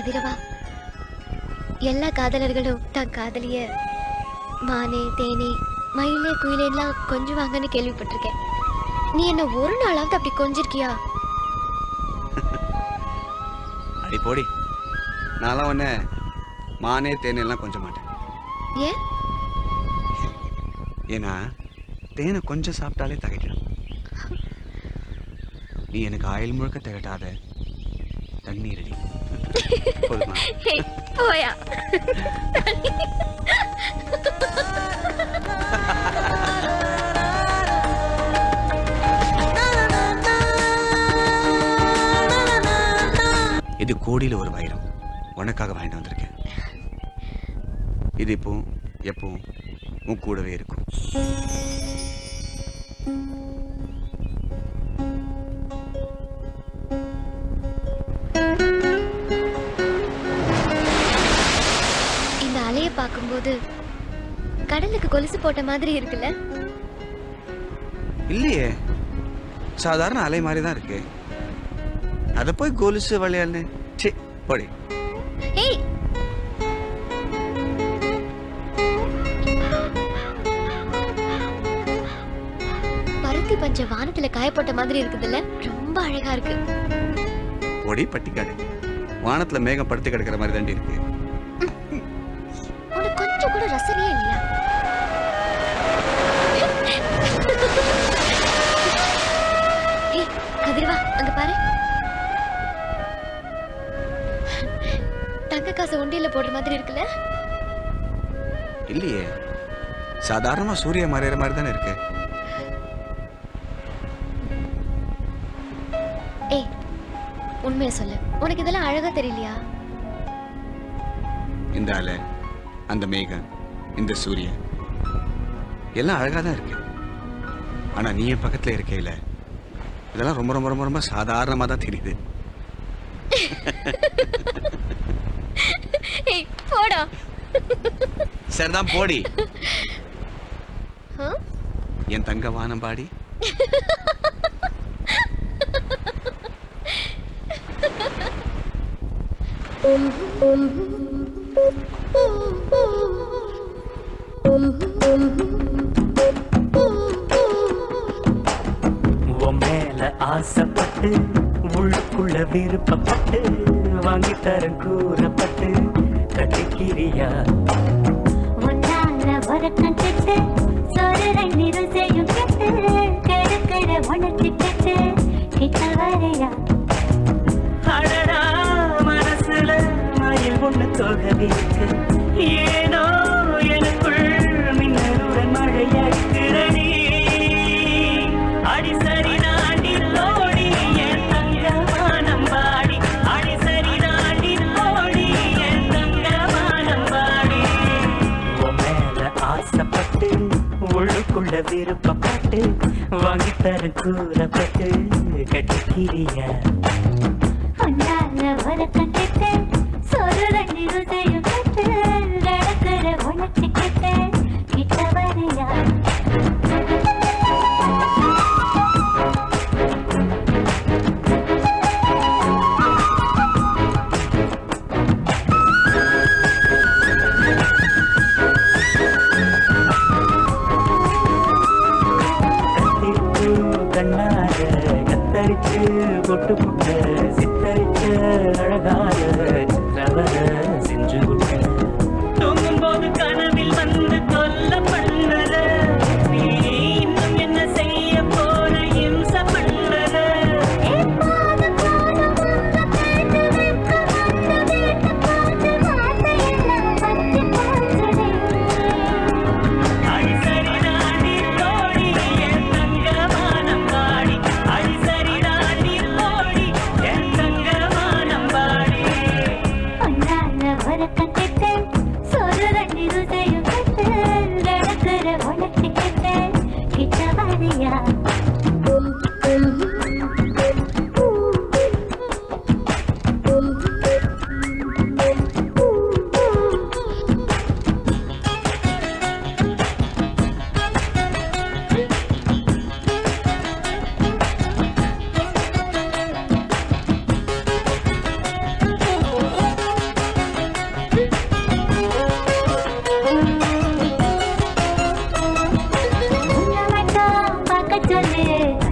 கதிரவா, எல்லா காதலர்களும் தன் காதலிய மானே தேனே மயிலே குயிலேலாம் கொஞ்சுவாங்கன்னு கேள்விப்பட்டிருக்கேன். நீ என்ன ஒரு நாளாவது அப்படி கொஞ்சிருக்கியா? அடி போடி, நான்லாம் உன்ன மானே தேனே எல்லாம் கொஞ்ச மாட்டேன். ஏன்? ஏன்னா தேனை கொஞ்சம் சாப்பிட்டாலே தகைக்கிடும். நீ எனக்கு ஆயில் முழுக்க திகட்டாத தண்ணீர் அடி. போதுமா? போயா. இது கோடியில ஒரு வைரம், உனக்காக வாங்கிட்டு வந்திருக்கேன். இது இப்போ எப்பவும் உன் கூடவே இருக்கும். இந்த அலையை பார்க்கும்போது கடலுக்கு கொலுசு போட்ட மாதிரி இருக்குல்ல? இல்லையே, சாதாரண அலை மாதிரி தான் இருக்கு. அத போய் கொலுசு வளையல்னு சே போடி. ஏய், பருத்தி பஞ்ச வானத்துல காயப்பட்ட மாதிரி இருக்குதுல்ல? ரொம்ப அழகா இருக்கு. போடி பட்டிக்காடு, வானத்துல மேகம் படுத்து கிடக்கிற மாதிரி தாண்டி இருக்கு. உனக்கு கொஞ்சம் கூட ரசனையே இல்ல. ஏய் கதிரவா, அங்க பாரு. தங்க காசு உண்டியல போடுற மாதிரி இருக்குல்ல? இல்லையே, சாதாரணமா சூரிய மறையிற மாதிரி தானே இருக்கு. ஏய் உண்மையை சொல்லு, உனக்கு இதெல்லாம் அழகா தெரியலையா? இந்த அலை, அந்த மேகம், இந்த சூரியன் எல்லாம் அழகா தான் இருக்கு. ஆனா நீ என் பக்கத்துல இருக்கையில இதெல்லாம் ரொம்ப ரொம்ப ரொம்ப ரொம்ப சாதாரணமா தான் தெரியுது. ஏய் போடா. சரிதான் போடி. என் தங்க வானம்பாடி. மேல ஆசைப்பட்டு உள்ளுக்குள்ள விருப்பப்பட்டு வாங்கி தர கூறப்பட்டு கட்டிக்கிறியா? மனசுல மயில் ஒண்ணு தொகவிருக்கு, ஏனோ எனக்குள் மின்னலுடன் மழையாக்குறடி. அடி சரி நாடி தோடி என் தங்கமானம் பாடி, அடி சரி நாடி தோடி என் தங்கமானம் பாடி. உன் மேல ஆசைப்பட்டு உள்ளுக்குள்ள விருப்பப்பட்டு வாங்கி தர கூறப்பட்டு கட்டிக்கிறியா? கண்ணாக கத்தரிச்சு கொட்டு புட்ட சித்தரிச்ச அழகான சித்திரவர சென்று விட்ட. தூங்கும் போது கனவில் வந்து தொல்ல பண்ணல, நீ இன்னும் என்ன செய்ய போற இம்ச பண்ணல. கட்டி चले